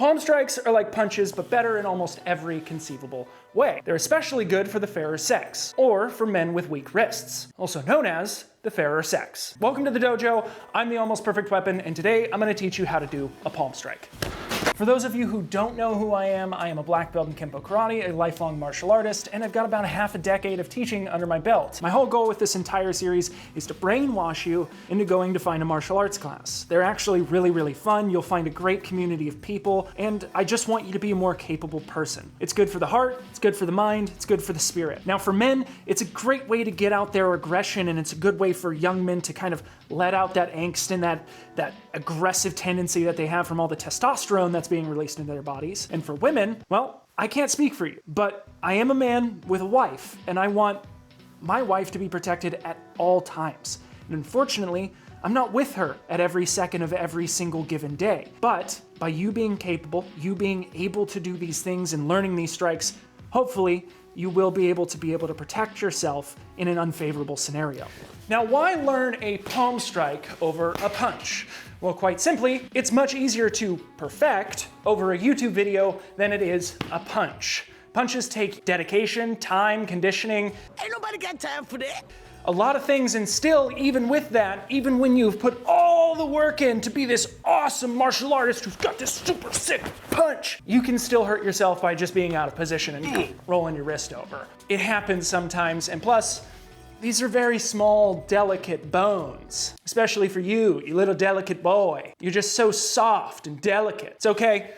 Palm strikes are like punches, but better in almost every conceivable way. They're especially good for the fairer sex, or for men with weak wrists, also known as the fairer sex. Welcome to the dojo. I'm the Almost Perfect Weapon, and today I'm gonna teach you how to do a palm strike. For those of you who don't know who I am a black belt in Kenpo Karate, a lifelong martial artist, and I've got about a half a decade of teaching under my belt. My whole goal with this entire series is to brainwash you into going to find a martial arts class. They're actually really, really fun. You'll find a great community of people, and I just want you to be a more capable person. It's good for the heart, it's good for the mind, it's good for the spirit. Now for men, it's a great way to get out their aggression, and it's a good way for young men to kind of let out that angst and that aggressive tendency that they have from all the testosterone that's being released into their bodies. And for women, well, I can't speak for you, but I am a man with a wife, and I want my wife to be protected at all times. And unfortunately, I'm not with her at every second of every single given day. But by you being capable, you being able to do these things and learning these strikes, hopefully you will be able to protect yourself in an unfavorable scenario. Now, why learn a palm strike over a punch? Well, quite simply, it's much easier to perfect over a YouTube video than it is a punch. Punches take dedication, time, conditioning. Ain't nobody got time for that. A lot of things, and still, even with that, even when you've put all the work in to be this awesome martial artist who's got this super sick punch, you can still hurt yourself by just being out of position and rolling your wrist over. It happens sometimes, and plus, these are very small, delicate bones, especially for you little delicate boy. You're just so soft and delicate. It's okay.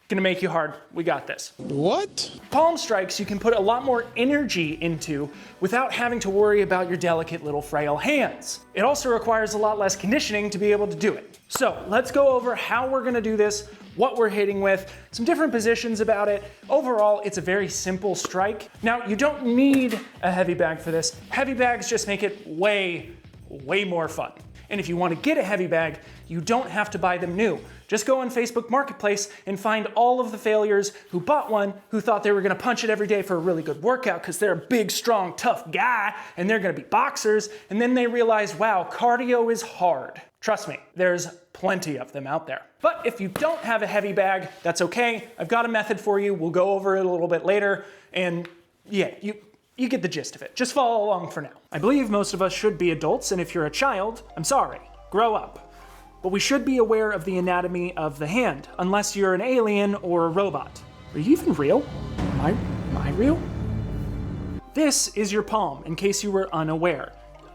Gonna make you hard. We got this. What? Palm strikes you can put a lot more energy into without having to worry about your delicate little frail hands. It also requires a lot less conditioning to be able to do it. So let's go over how we're gonna do this, what we're hitting with, some different positions about it. Overall, it's a very simple strike. Now, you don't need a heavy bag for this. Heavy bags just make it way more fun. And if you want to get a heavy bag, you don't have to buy them new. Just go on Facebook Marketplace and find all of the failures who bought one, who thought they were gonna punch it every day for a really good workout because they're a big, strong, tough guy, and they're gonna be boxers, and then they realize, wow, cardio is hard. Trust me, there's plenty of them out there. But if you don't have a heavy bag, that's okay. I've got a method for you. We'll go over it a little bit later, and yeah, you get the gist of it. Just follow along for now. I believe most of us should be adults, and if you're a child, I'm sorry, grow up. But we should be aware of the anatomy of the hand, unless you're an alien or a robot. Are you even real? Am I real? This is your palm, in case you were unaware.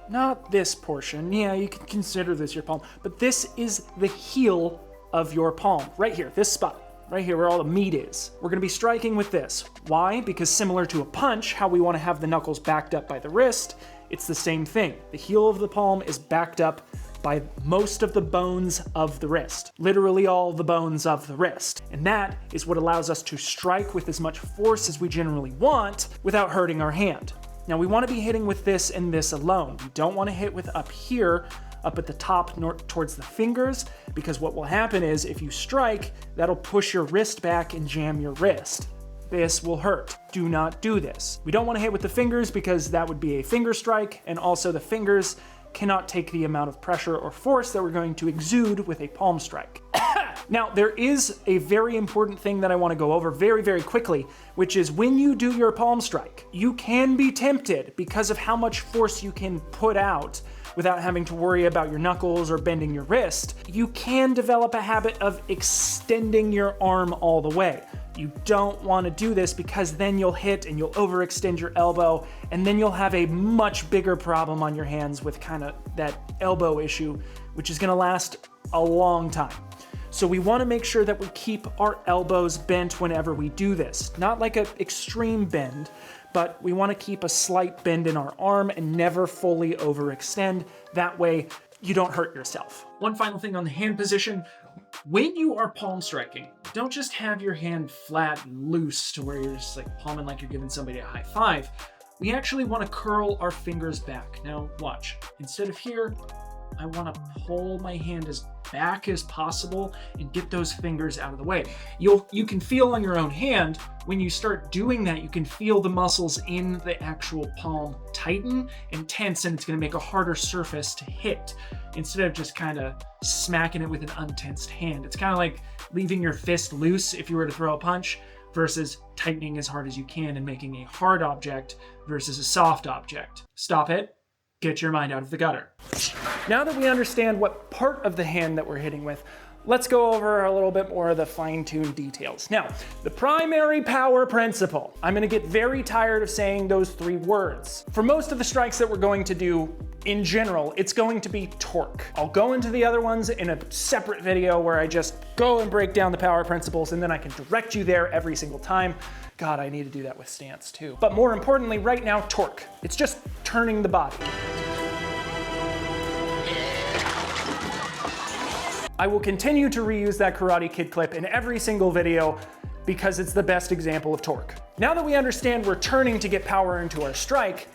Not this portion, yeah, you can consider this your palm, but this is the heel of your palm, right here, this spot. Right here where all the meat is. We're gonna be striking with this. Why? Because similar to a punch, how we wanna have the knuckles backed up by the wrist, it's the same thing. The heel of the palm is backed up by most of the bones of the wrist. Literally all the bones of the wrist. And that is what allows us to strike with as much force as we generally want without hurting our hand. Now we wanna be hitting with this and this alone. We don't wanna hit with up here, up at the top towards the fingers, because what will happen is if you strike, that'll push your wrist back and jam your wrist. This will hurt. Do not do this. We don't want to hit with the fingers because that would be a finger strike, and also the fingers cannot take the amount of pressure or force that we're going to exude with a palm strike. Now, there is a very important thing that I want to go over very, very quickly, which is when you do your palm strike, you can be tempted because of how much force you can put out without having to worry about your knuckles or bending your wrist. You can develop a habit of extending your arm all the way. You don't want to do this because then you'll hit and you'll overextend your elbow, and then you'll have a much bigger problem on your hands with kind of that elbow issue, which is going to last a long time. So we want to make sure that we keep our elbows bent whenever we do this. Not like an extreme bend, but we want to keep a slight bend in our arm and never fully overextend. That way you don't hurt yourself. One final thing on the hand position. When you are palm striking, don't just have your hand flat and loose to where you're just like palming like you're giving somebody a high five. We actually want to curl our fingers back. Now watch, instead of here, I want to pull my hand as back as possible and get those fingers out of the way. You can feel on your own hand, when you start doing that, you can feel the muscles in the actual palm tighten and tense, and it's gonna make a harder surface to hit instead of just kind of smacking it with an untensed hand. It's kind of like leaving your fist loose if you were to throw a punch versus tightening as hard as you can and making a hard object versus a soft object. Stop it. Get your mind out of the gutter. Now that we understand what part of the hand that we're hitting with, let's go over a little bit more of the fine-tuned details. Now, the primary power principle. I'm gonna get very tired of saying those 3 words. For most of the strikes that we're going to do, in general, it's going to be torque. I'll go into the other ones in a separate video where I just go and break down the power principles, and then I can direct you there every single time. God, I need to do that with stance too. But more importantly, right now, torque. It's just turning the body. I will continue to reuse that Karate Kid clip in every single video because it's the best example of torque. Now that we understand we're turning to get power into our strike,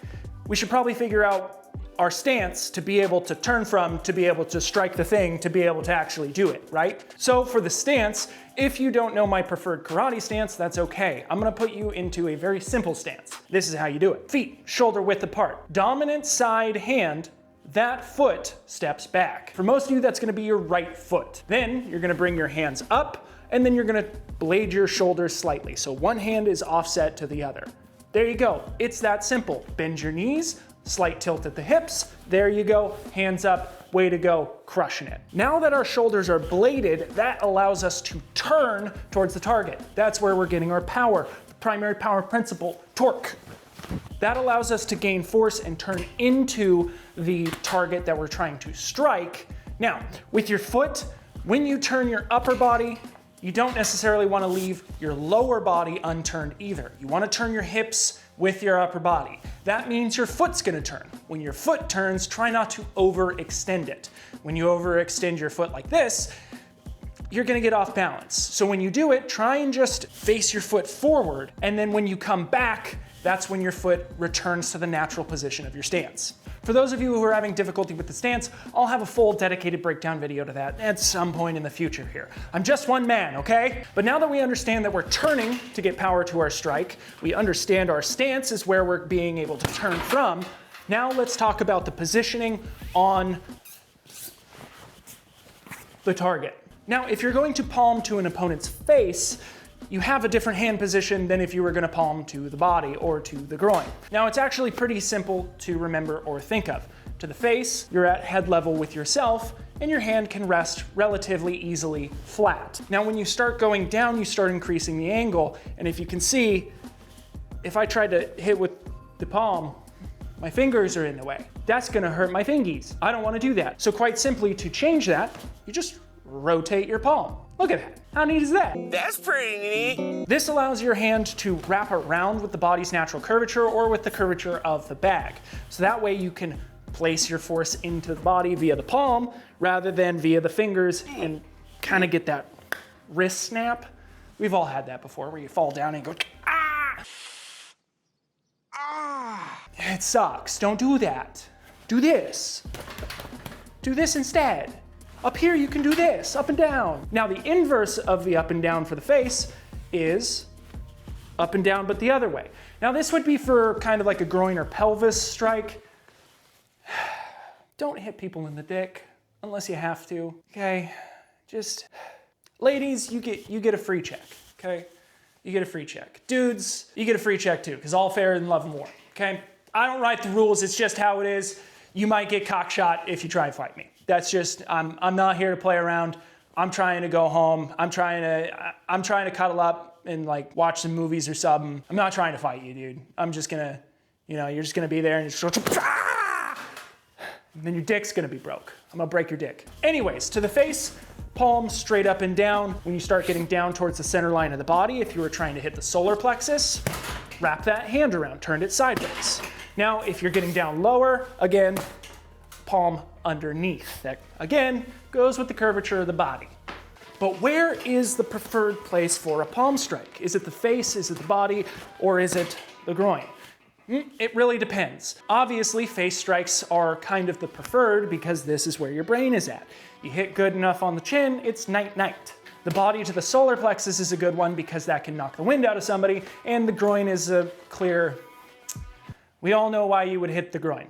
we should probably figure out our stance to be able to turn from, to be able to strike the thing, to be able to actually do it, right? So for the stance, if you don't know my preferred karate stance, that's okay. I'm gonna put you into a very simple stance. This is how you do it. Feet shoulder width apart. Dominant side hand, that foot steps back. For most of you, that's gonna be your right foot. Then you're gonna bring your hands up, and then you're gonna blade your shoulders slightly. So one hand is offset to the other. There you go, it's that simple. Bend your knees, slight tilt at the hips, there you go, hands up, way to go, crushing it. Now that our shoulders are bladed, that allows us to turn towards the target. That's where we're getting our power, the primary power principle, torque. That allows us to gain force and turn into the target that we're trying to strike. Now, with your foot, when you turn your upper body, you don't necessarily want to leave your lower body unturned either. You want to turn your hips with your upper body. That means your foot's gonna turn. When your foot turns, try not to overextend it. When you overextend your foot like this, you're gonna get off balance. So when you do it, try and just face your foot forward, and then when you come back, that's when your foot returns to the natural position of your stance. For those of you who are having difficulty with the stance, I'll have a full dedicated breakdown video to that at some point in the future here. I'm just one man, okay? But now that we understand that we're turning to get power to our strike, we understand our stance is where we're being able to turn from, now let's talk about the positioning on the target. Now, if you're going to palm to an opponent's face, you have a different hand position than if you were gonna palm to the body or to the groin. Now, it's actually pretty simple to remember or think of. To the face, you're at head level with yourself, and your hand can rest relatively easily flat. Now, when you start going down, you start increasing the angle, and if you can see, if I tried to hit with the palm, my fingers are in the way. That's gonna hurt my fingies. I don't wanna do that. So quite simply, to change that, you just rotate your palm. Look at that. How neat is that? That's pretty neat. This allows your hand to wrap around with the body's natural curvature or with the curvature of the bag. So that way you can place your force into the body via the palm rather than via the fingers and kind of get that wrist snap. We've all had that before where you fall down and go, ah! Ah! It sucks. Don't do that. Do this. Do this instead. Up here, you can do this, up and down. Now, the inverse of the up and down for the face is up and down, but the other way. Now, this would be for kind of like a groin or pelvis strike. Don't hit people in the dick unless you have to, okay? Just, ladies, you get a free check, okay? You get a free check. Dudes, you get a free check too, because all fair in love and war, okay? I don't write the rules, it's just how it is. You might get cockshot if you try to fight me. That's just, I'm not here to play around. I'm trying to go home. I'm trying to cuddle up and like watch some movies or something. I'm not trying to fight you, dude. I'm just gonna, you're just gonna be there and just and then your dick's gonna be broke. I'm gonna break your dick. Anyways, to the face, palm straight up and down. When you start getting down towards the center line of the body, if you were trying to hit the solar plexus, wrap that hand around, turn it sideways. Now, if you're getting down lower, again, palm underneath. That, again, goes with the curvature of the body. But where is the preferred place for a palm strike? Is it the face, is it the body, or is it the groin? It really depends. Obviously, face strikes are kind of the preferred because this is where your brain is at. You hit good enough on the chin, it's night-night. The body to the solar plexus is a good one because that can knock the wind out of somebody, and the groin is a clear... We all know why you would hit the groin.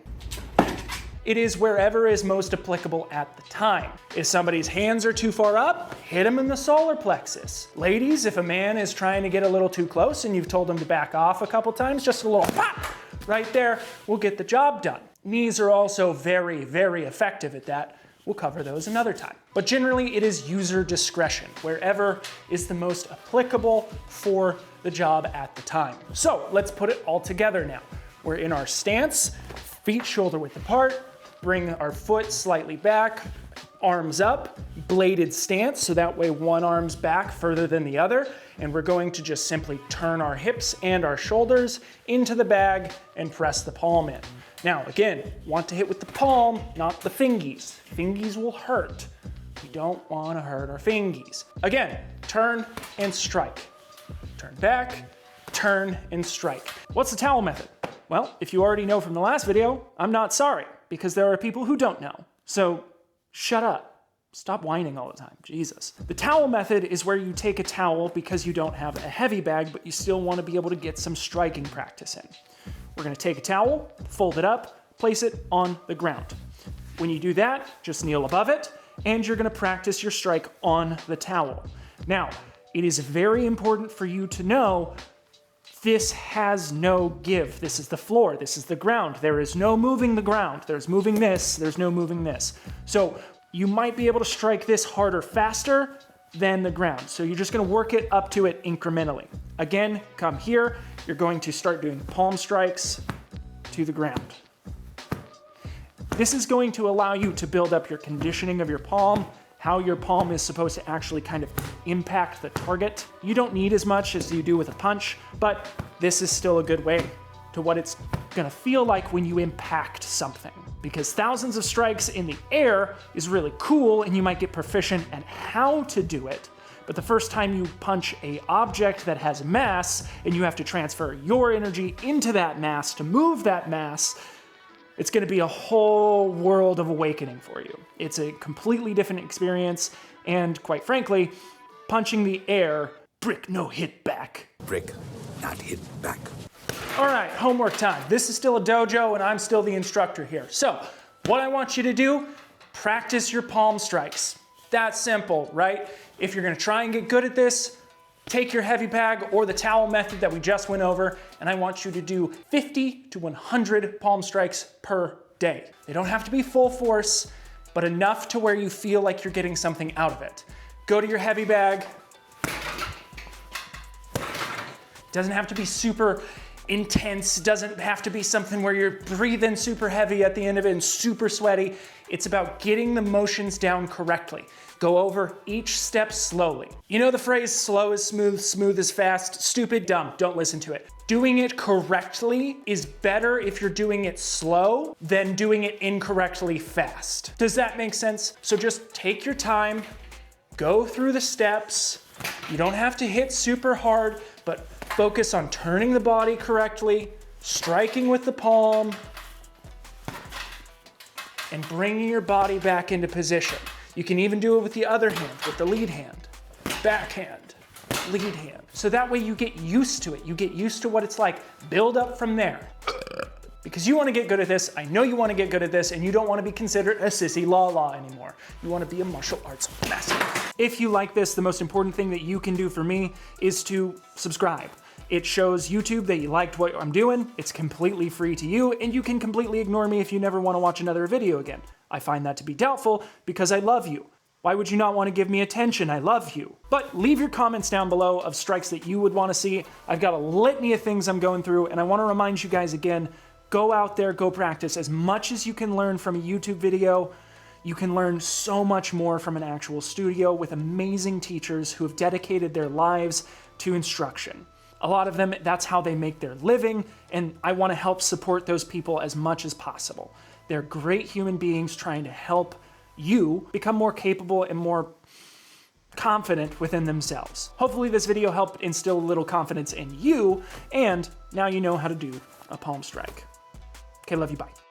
It is wherever is most applicable at the time. If somebody's hands are too far up, hit them in the solar plexus. Ladies, if a man is trying to get a little too close and you've told him to back off a couple times, just a little pop right there will get the job done. Knees are also very, very effective at that. We'll cover those another time. But generally, it is user discretion, wherever is the most applicable for the job at the time. So let's put it all together now. We're in our stance, feet shoulder width apart, bring our foot slightly back, arms up, bladed stance, so that way one arm's back further than the other, and we're going to just simply turn our hips and our shoulders into the bag and press the palm in. Now, again, want to hit with the palm, not the fingies. Fingies will hurt. We don't want to hurt our fingies. Again, turn and strike. Turn back, turn and strike. What's the towel method? Well, if you already know from the last video, I'm not sorry, because there are people who don't know. So shut up. Stop whining all the time, Jesus. The towel method is where you take a towel because you don't have a heavy bag, but you still want to be able to get some striking practice in. We're gonna take a towel, fold it up, place it on the ground. When you do that, just kneel above it, and you're gonna practice your strike on the towel. Now, it is very important for you to know this has no give. This is the floor, this is the ground. There is no moving the ground. There's moving this, there's no moving this. So you might be able to strike this harder faster than the ground. So you're just gonna work it up to it incrementally. Again, come here. You're going to start doing palm strikes to the ground. This is going to allow you to build up your conditioning of your palm, how your palm is supposed to actually kind of impact the target. You don't need as much as you do with a punch, but this is still a good way to what it's gonna feel like when you impact something. Because thousands of strikes in the air is really cool and you might get proficient at how to do it. But the first time you punch an object that has mass and you have to transfer your energy into that mass to move that mass, it's gonna be a whole world of awakening for you. It's a completely different experience, and quite frankly, punching the air, brick no hit back. Brick, not hit back. All right, homework time. This is still a dojo and I'm still the instructor here. So, what I want you to do, practice your palm strikes. That's simple, right? If you're gonna try and get good at this, take your heavy bag or the towel method that we just went over, and I want you to do 50 to 100 palm strikes per day. They don't have to be full force, but enough to where you feel like you're getting something out of it. Go to your heavy bag. Doesn't have to be super intense, doesn't have to be something where you're breathing super heavy at the end of it and super sweaty. It's about getting the motions down correctly. Go over each step slowly. You know the phrase, slow is smooth, smooth is fast, stupid, dumb, don't listen to it. Doing it correctly is better if you're doing it slow than doing it incorrectly fast. Does that make sense? So just take your time, go through the steps. You don't have to hit super hard, but focus on turning the body correctly, striking with the palm, and bringing your body back into position. You can even do it with the other hand, with the lead hand, backhand, lead hand. So that way you get used to it. You get used to what it's like. Build up from there. Because you want to get good at this, I know you want to get good at this, and you don't want to be considered a sissy la-la anymore. You want to be a martial arts master. If you like this, the most important thing that you can do for me is to subscribe. It shows YouTube that you liked what I'm doing. It's completely free to you, and you can completely ignore me if you never want to watch another video again. I find that to be doubtful because I love you. Why would you not want to give me attention? I love you. But leave your comments down below of strikes that you would want to see. I've got a litany of things I'm going through, and I want to remind you guys again, go out there, go practice. As much as you can learn from a YouTube video, you can learn so much more from an actual studio with amazing teachers who have dedicated their lives to instruction. A lot of them, that's how they make their living, and I want to help support those people as much as possible. They're great human beings trying to help you become more capable and more confident within themselves. Hopefully this video helped instill a little confidence in you, and now you know how to do a palm strike. Okay, love you, bye.